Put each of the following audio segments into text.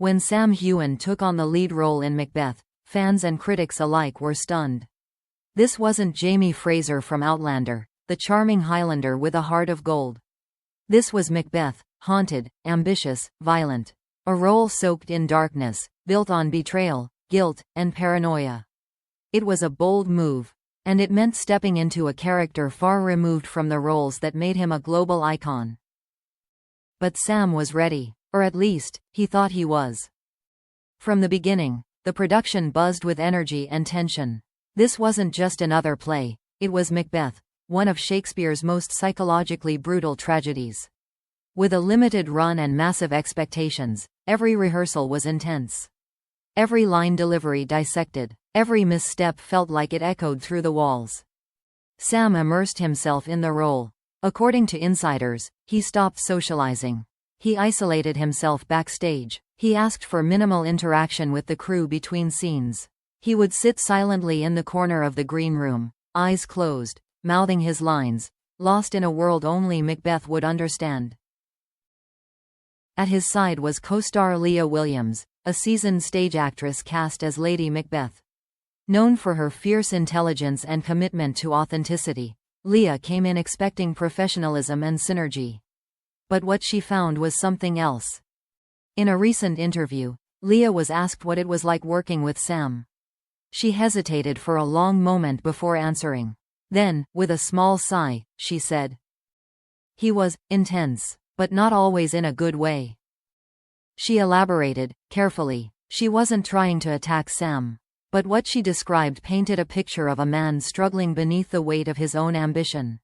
When Sam Heughan took on the lead role in Macbeth, fans and critics alike were stunned. This wasn't Jamie Fraser from Outlander, the charming Highlander with a heart of gold. This was Macbeth, haunted, ambitious, violent. A role soaked in darkness, built on betrayal, guilt, and paranoia. It was a bold move, and it meant stepping into a character far removed from the roles that made him a global icon. But Sam was ready, or at least, he thought he was. From the beginning, the production buzzed with energy and tension. This wasn't just another play, it was Macbeth, one of Shakespeare's most psychologically brutal tragedies. With a limited run and massive expectations, every rehearsal was intense. Every line delivery dissected, every misstep felt like it echoed through the walls. Sam immersed himself in the role. According to insiders, he stopped socializing. He isolated himself backstage. He asked for minimal interaction with the crew between scenes. He would sit silently in the corner of the green room, eyes closed, mouthing his lines, lost in a world only Macbeth would understand. At his side was co-star Lia Williams, a seasoned stage actress cast as Lady Macbeth. Known for her fierce intelligence and commitment to authenticity, Lia came in expecting professionalism and synergy. But what she found was something else. In a recent interview, Lia was asked what it was like working with Sam. She hesitated for a long moment before answering. Then, with a small sigh, she said, "He was intense, but not always in a good way." She elaborated, carefully. She wasn't trying to attack Sam. But what she described painted a picture of a man struggling beneath the weight of his own ambition.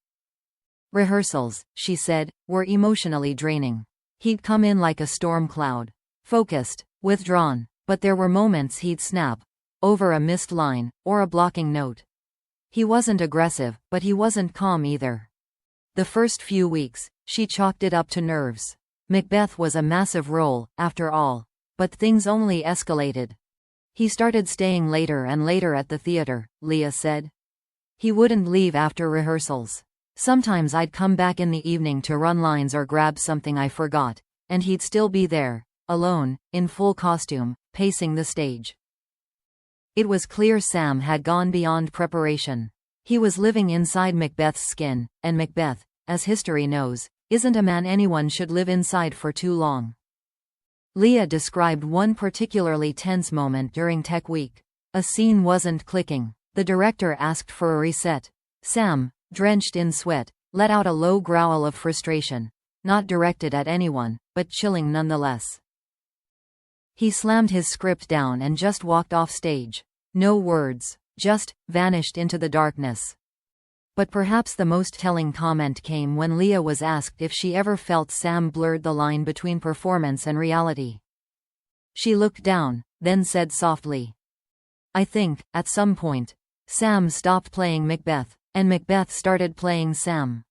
Rehearsals, she said, were emotionally draining. He'd come in like a storm cloud. Focused, withdrawn, but there were moments he'd snap. Over a missed line, or a blocking note. He wasn't aggressive, but he wasn't calm either. The first few weeks, she chalked it up to nerves. Macbeth was a massive role, after all. But things only escalated. He started staying later and later at the theater, Lia said. He wouldn't leave after rehearsals. Sometimes I'd come back in the evening to run lines or grab something I forgot, and he'd still be there, alone, in full costume, pacing the stage. It was clear Sam had gone beyond preparation. He was living inside Macbeth's skin, and Macbeth, as history knows, isn't a man anyone should live inside for too long. Lia described one particularly tense moment during Tech Week. A scene wasn't clicking. The director asked for a reset. Sam, drenched in sweat, let out a low growl of frustration. Not directed at anyone, but chilling nonetheless. He slammed his script down and just walked off stage. No words, just vanished into the darkness. But perhaps the most telling comment came when Lia was asked if she ever felt Sam blurred the line between performance and reality. She looked down, then said softly, "I think, at some point, Sam stopped playing Macbeth, and Macbeth started playing Sam."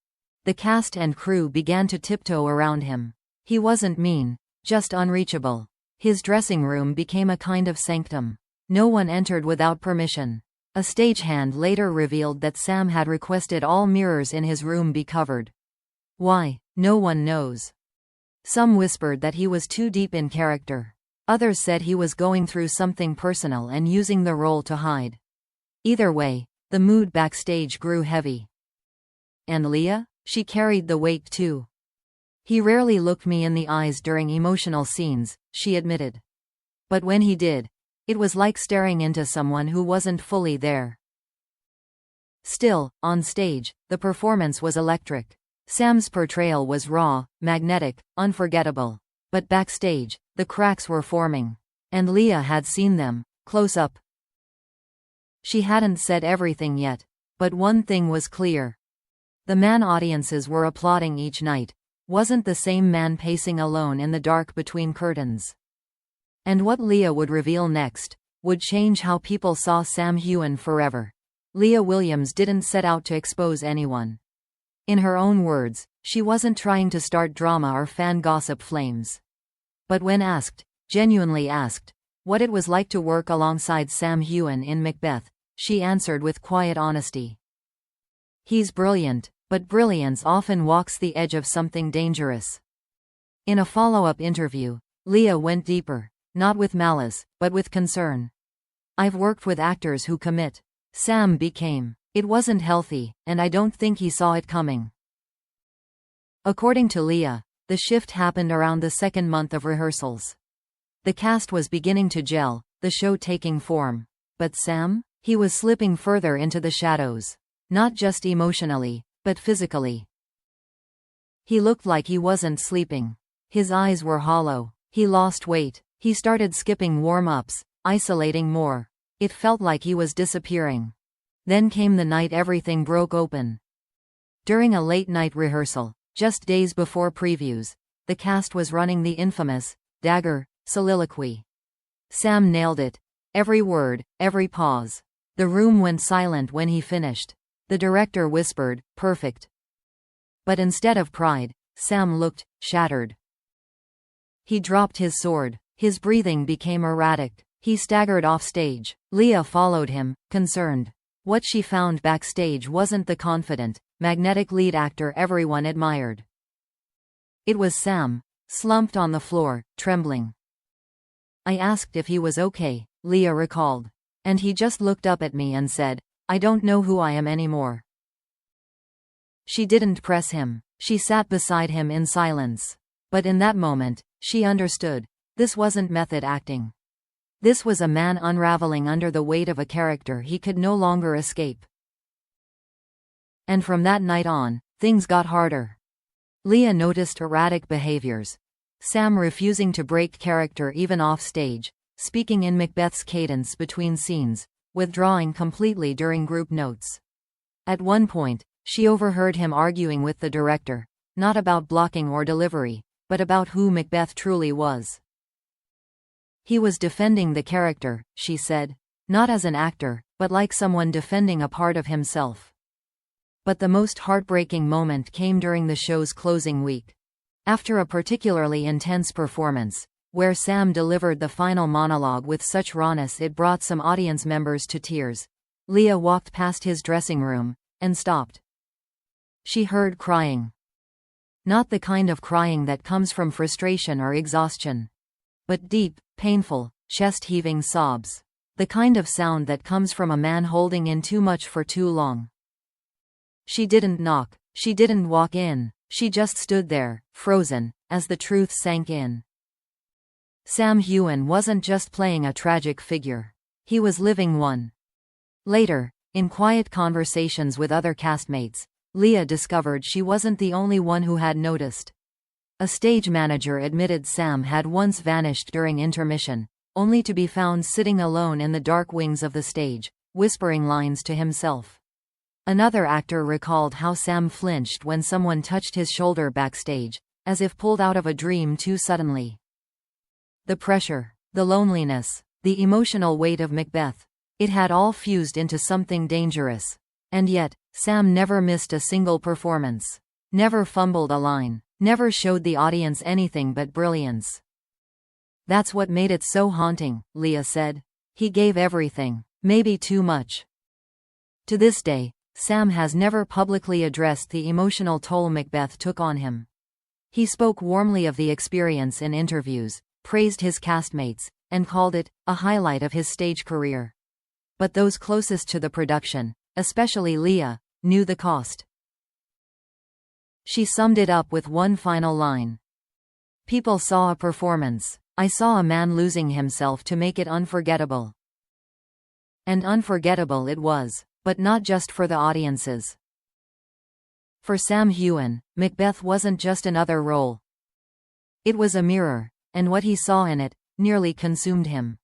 The cast and crew began to tiptoe around him. He wasn't mean, just unreachable. His dressing room became a kind of sanctum. No one entered without permission. A stagehand later revealed that Sam had requested all mirrors in his room be covered. Why? No one knows. Some whispered that he was too deep in character. Others said he was going through something personal and using the role to hide. Either way, the mood backstage grew heavy. And Lia? She carried the weight too. "He rarely looked me in the eyes during emotional scenes," she admitted. "But when he did, it was like staring into someone who wasn't fully there." Still, on stage, the performance was electric. Sam's portrayal was raw, magnetic, unforgettable. But backstage, the cracks were forming. And Lia had seen them, close up. She hadn't said everything yet, but one thing was clear. The man audiences were applauding each night wasn't the same man pacing alone in the dark between curtains. And what Lia would reveal next would change how people saw Sam Heughan forever. Lia Williams didn't set out to expose anyone. In her own words, she wasn't trying to start drama or fan gossip flames. But when asked, genuinely asked, what it was like to work alongside Sam Heughan in Macbeth, she answered with quiet honesty. "He's brilliant, but brilliance often walks the edge of something dangerous." In a follow-up interview, Lia went deeper. not with malice, but with concern. I've worked with actors who commit. Sam became. It wasn't healthy, and I don't think he saw it coming. According to Lia, the shift happened around the second month of rehearsals. The cast was beginning to gel, the show taking form. But Sam? He was slipping further into the shadows. Not just emotionally, but physically. He looked like he wasn't sleeping. His eyes were hollow. He lost weight. He started skipping warm-ups, isolating more. It felt like he was disappearing. Then came the night everything broke open. During a late-night rehearsal, just days before previews, the cast was running the infamous dagger soliloquy. Sam nailed it. Every word, every pause. The room went silent when he finished. The director whispered, "Perfect." But instead of pride, Sam looked shattered. He dropped his sword. His breathing became erratic. He staggered off stage. Lia followed him, concerned. What she found backstage wasn't the confident, magnetic lead actor everyone admired. It was Sam, slumped on the floor, trembling. I asked if he was okay, Lia recalled. And he just looked up at me and said, "I don't know who I am anymore." She didn't press him. She sat beside him in silence. But in that moment, she understood. This wasn't method acting. This was a man unraveling under the weight of a character he could no longer escape. And from that night on, things got harder. Lia noticed erratic behaviors. Sam refusing to break character even off stage, speaking in Macbeth's cadence between scenes, withdrawing completely during group notes. At one point, she overheard him arguing with the director, not about blocking or delivery, but about who Macbeth truly was. He was defending the character, she said, not as an actor, but like someone defending a part of himself. But the most heartbreaking moment came during the show's closing week. After a particularly intense performance, where Sam delivered the final monologue with such rawness it brought some audience members to tears, Lia walked past his dressing room, and stopped. She heard crying. Not the kind of crying that comes from frustration or exhaustion. But deep, painful, chest-heaving sobs. The kind of sound that comes from a man holding in too much for too long. She didn't knock. She didn't walk in. She just stood there, frozen, as the truth sank in. Sam Heughan wasn't just playing a tragic figure. He was living one. Later, in quiet conversations with other castmates, Lia discovered she wasn't the only one who had noticed. A stage manager admitted Sam had once vanished during intermission, only to be found sitting alone in the dark wings of the stage, whispering lines to himself. Another actor recalled how Sam flinched when someone touched his shoulder backstage, as if pulled out of a dream too suddenly. The pressure, the loneliness, the emotional weight of Macbeth, it had all fused into something dangerous. And yet, Sam never missed a single performance. Never fumbled a line. Never showed the audience anything but brilliance. That's what made it so haunting, Lia said. He gave everything, maybe too much. To this day, Sam has never publicly addressed the emotional toll Macbeth took on him. He spoke warmly of the experience in interviews, praised his castmates, and called it a highlight of his stage career. But those closest to the production, especially Lia, knew the cost. She summed it up with one final line. People saw a performance. I saw a man losing himself to make it unforgettable. And unforgettable it was, but not just for the audiences. For Sam Heughan, Macbeth wasn't just another role. It was a mirror, and what he saw in it nearly consumed him.